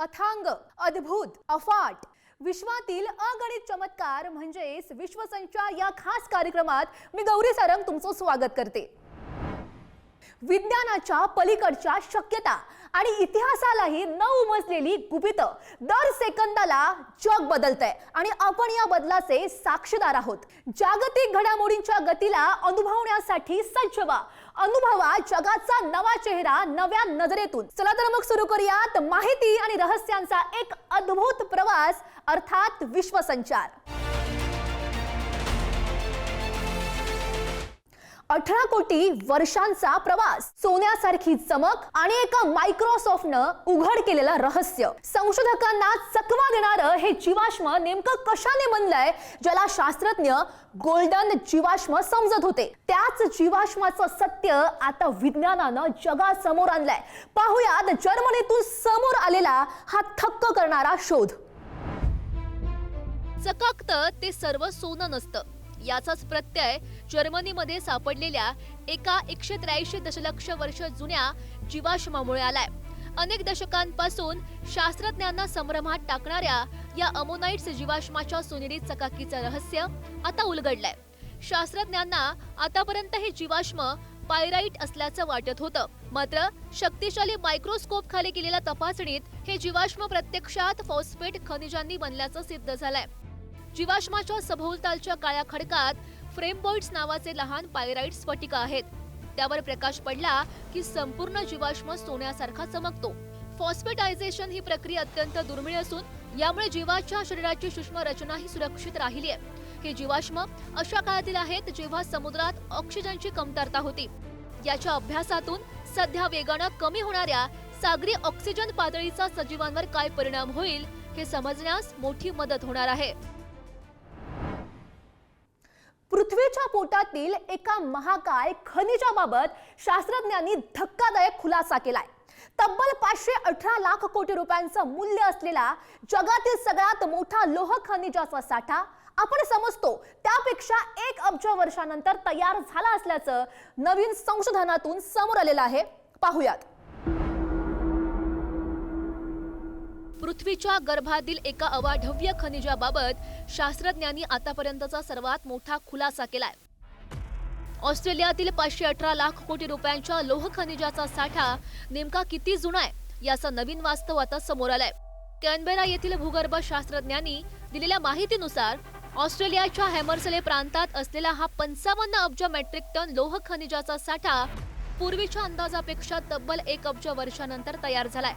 अथांग, अद्भुत, अफाट विश्वातील अगणित चमत्कार म्हणजेच विश्वसंचार या खास कार्यक्रमात मी गौरी सारंग तुमचं स्वागत करते। विज्ञानाच्या पलीकडच्या शक्यता आणि इतिहासालाही न उमजलेली गुपितं दर सेकंदाला जग बदलतंय आणि आपण या बदलाचे साक्षीदार आहोत। जागतिक घडामोडींच्या गतीला अनुभवण्यासाठी सज्ज व्हा, अनुभवा जगाचा नवा चेहरा नव्या नजरेतून। चला तर मग सुरू करूयात माहिती आणि रहस्यांचा एक अद्भुत प्रवास, अर्थात विश्वसंचार। 18 कोटी वर्षांचा प्रवास, सोन्यासारखी चमक आणि एका मायक्रोसॉफ्टनं उघड केलेलं रहस्य। संशोधकांना चकवा देणारं हे जीवाश्म नेमकं कशाने बनलंय, ज्याला शास्त्रज्ञ गोल्डन जीवाश्म समजत होते, त्याच जीवाश्माचं सत्य आता विज्ञानानं जगासमोर आणलंय। पाहूयात जर्मनीतून समोर आलेला हा थक्क करणारा शोध। चकाकतं ते सर्व सोनं नसतं, याचाच प्रत्यय जर्मनीमध्ये सापडलेल्या एका 183 दशलक्ष वर्ष जुन्या जीवाश्मामुळे आलाय। अनेक दशकांपासून शास्त्रज्ञांना संभ्रमात टाकणाऱ्या या अमोनाइट्स जीवाश्माच्या सोनेरी चकाकीचं रहस्य आता उलगडलंय। शास्त्रज्ञांना आतापर्यंत हे जीवाश्म पायराइट असल्याचं वाटत होतं, मात्र शक्तिशाली मायक्रोस्कोप खाली केलेल्या तपासणीत हे जीवाश्म प्रत्यक्षात फॉस्फेट खनिजांनी बनल्याचं सिद्ध झालंय। जीवाश्माच्या सभोवतालच्या काळ्या खडकात फ्रेमबॉइड्स नावाचे लहान पायराइट स्फटिक आहेत। त्यावर प्रकाश पडला की संपूर्ण जीवाश्म सोन्यासारखा चमकतो। फॉस्फेटायझेशन ही प्रक्रिया अत्यंत दुर्मिळ असून यामुळे जीवाच्या शरीराची सूक्ष्म रचनाही सुरक्षित राहिली आहे। हे जीवाश्म अशा काळातील आहेत जेव्हा समुद्रात ऑक्सिजनची कमतरता होती। याच्या अभ्यासातून सध्या वेगानं कमी होणाऱ्या सागरी ऑक्सिजन पातळीचा सजीवांवर काय परिणाम होईल हे समजण्यास मोठी मदत होणार आहे। पृथ्वीच्या पोटातील एका महाकाय खनिजाबाबत शास्त्रज्ञांनी धक्कादायक खुलासा केलाय। तब्बल 518 लाख कोटी रुपयांचं मूल्य असलेला जगातील सगळ्यात मोठा लोह खनिजाचा साठा आपण समजतो त्यापेक्षा 1 अब्ज वर्षानंतर तयार झाला असल्याचं नवीन संशोधनातून समोर आलेलं आहे। पाहूयात। पृथ्वीच्या गर्भातील एका अवाढव्य खनिजाबाबत शास्त्रज्ञांनी आतापर्यंतचा सर्वात मोठा खुलासा केलाय। ऑस्ट्रेलियातील 518 लाख कोटी रुपयांच्या लोह खनिजाचा साठा नेमका किती जुना आहे याचं नवीन वास्तव आता समोर आलंय। कॅनबेरा येथील भूगर्भ शास्त्रज्ञांनी दिलेल्या माहितीनुसार ऑस्ट्रेलियाच्या हॅमर्सले प्रांतात असलेला हा 55 अब्ज मेट्रिक टन लोह खनिजाचा साठा पूर्वीच्या अंदाजापेक्षा तब्बल 1 अब्ज वर्षानंतर तयार झालाय।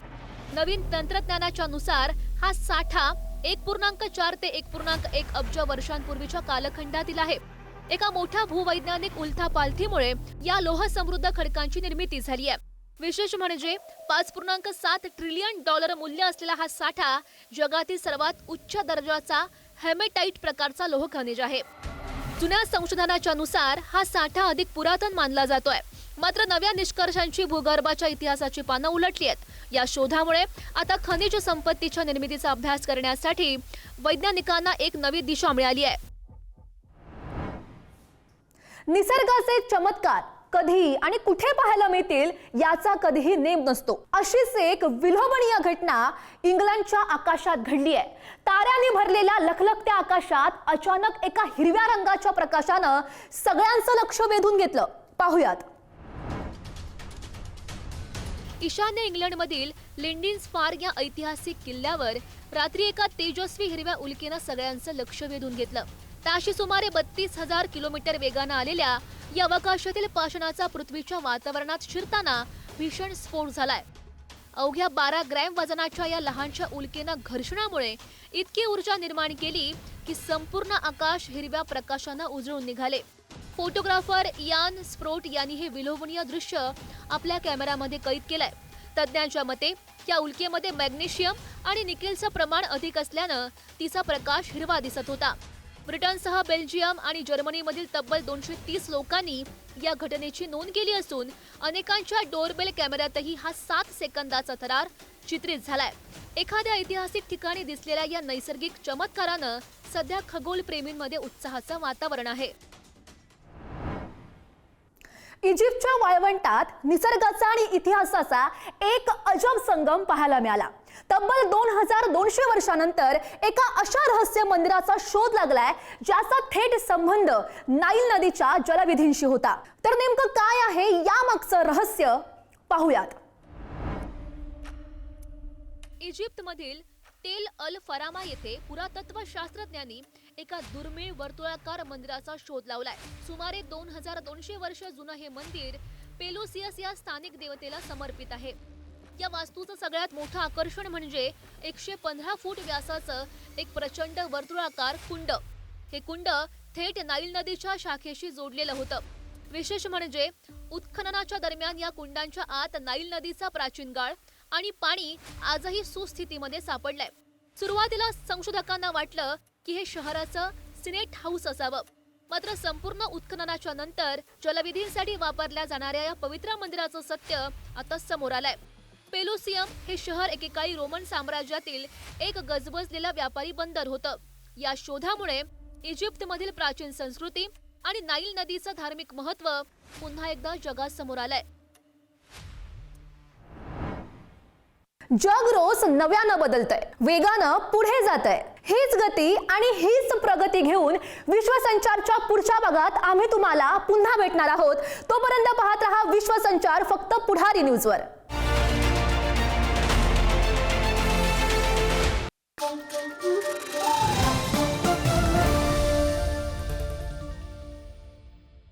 नवीन तंत्रज्ञानाच्या नुसार हा साठा 1.4 ते 1.1 अब्ज वर्षांपूर्वीच्या कालखंडातील आहे। एका मोठ्या भूवैज्ञानिक उलथापालथीमुळे या लोह समृद्ध खडकांची निर्मिती झाली आहे। विशेष म्हणजे 5.7 ट्रिलियन डॉलर मूल्य असलेला हा साठा जगातील सर्वात उच्च दर्जाचा हेमेटाइट प्रकारचा लोह खनिज आहे। जुन्या संशोधनाच्या नुसार हा साठा अधिक पुरातन मानला जातोय, मात्र नव्या निष्कर्षांची भूगर्भाच्या इतिहासाची पानं उलटली आहेत। या शोधामुळे आता खनिज संपत्तीच्या निर्मितीचा अभ्यास करण्यासाठी वैज्ञानिकांना एक नवी दिशा मिळाली आहे। निसर्गाचे चमत्कार कधी आणि कुठे पाहायला मिळतील याचा कधीही नेम नसतो। अशीच एक विलोभनीय घटना इंग्लंडच्या आकाशात घडली आहे। ताऱ्यांनी भरलेल्या लखलखत्या आकाशात अचानक एका हिरव्या रंगाच्या प्रकाशानं सगळ्यांचं लक्ष वेधून घेतलं। पाहूयात। ईशान्य इंग्लंडमधील लिंडिन्स पार्क या ऐतिहासिक किल्ल्यावर रात्री एका तेजस्वी हिरव्या उल्केनं सगळ्यांचं लक्ष वेधून घेतलं। ताशी सुमारे 32,000 किलोमीटर वेगानं आलेल्या या अवकाशातील पाषाणाचा पृथ्वीच्या वातावरणात शिरताना भीषण स्फोट झालाय। अवघ्या 12 ग्रॅम वजनाच्या या लहानशा उल्केनं घर्षणामुळे इतकी ऊर्जा निर्माण केली की संपूर्ण आकाश हिरव्या प्रकाशानं उजळून निघाले। फोटोग्राफर यान स्प्रोट यांनी हे विलोभनीय दृश्य आपल्या कॅमेरामध्ये कैद केलंय। तज्ज्ञांच्या मते या उल्केमध्ये मॅग्नेशियम आणि निकेलचं प्रमाण अधिक असल्यानं तिचा प्रकाश हिरवा दिसत होता। ब्रिटनसह बेल्जियम आणि जर्मनीमधील तब्बल 230 लोकांनी या घटनेची नोंद केली असून अनेकांच्या डोरबेल कॅमेऱ्यातही हा 7 सेकंदाचा थरार चित्रित झालाय। एखाद्या ऐतिहासिक ठिकाणी दिसलेल्या या नैसर्गिक चमत्कारानं सध्या खगोलप्रेमींमध्ये उत्साहाचं वातावरण आहे। इजिप्तच्या वाळवंटात निसर्गाचा आणि इतिहासाचा एक अजब संगम पाहायला मिळाला। तब्बल 2200 वर्षानंतर एका अशा रहस्य मंदिराचा शोध लागलाय ज्याचा थेट संबंध नाईल नदीच्या जलविधींशी होता. तर नेमकं काय आहे यामागचं रहस्य पाहूयात. इजिप्तमधील टेल अल फरामा येथे पुरातत्व शास्त्रज्ञांनी एका दुर्मिळ वर्तुळाकार मंदिराचा शोध लावलाय. सुमारे 2200 वर्ष जुनं हे मंदिर पेलुसियस या स्थानिक देवतेला समर्पित आहे. या वास्तूचं सगळ्यात मोठं आकर्षण म्हणजे 115 फूट व्यासाचं एक प्रचंड वर्तुळाकार कुंड. हे कुंड थेट नाईल नदीच्या शाखेशी जोडलेलं होतं. विशेष म्हणजे उत्खननाच्या दरम्यान या कुंडांच्या आत नाईल नदीचा प्राचीन गाळ आणि पाणी आजही सुस्थितीमध्ये सापडलंय. सुरुवातीला संशोधकांना वाटलं की हे शहराचं सिनेट हाऊस असावं. मात्र संपूर्ण उत्खननाच्या नंतर जलविधींसाठी वापरल्या जाणाऱ्या या पवित्र मंदिराचं सत्य आता समोर आलंय. पेलुसियम हे शहर एकेकाळी रोमन साम्राज्यातील एक गजबजलेलं व्यापारी बंदर होतं. या शोधामुळे इजिप्तमधील प्राचीन संस्कृती आणि नाईल नदीचं धार्मिक महत्त्व पुन्हा एकदा जगासमोर आलंय. जग रोज नव्यानं बदलतंय, वेगानं पुढे जातंय. हीच गती आणि हीच प्रगती घेऊन विश्वसंचारच्या पुढच्या भागात आम्ही तुम्हाला पुन्हा भेटणार आहोत. तोपर्यंत पाहत रहा विश्वसंचार फक्त पुढारी न्यूजवर.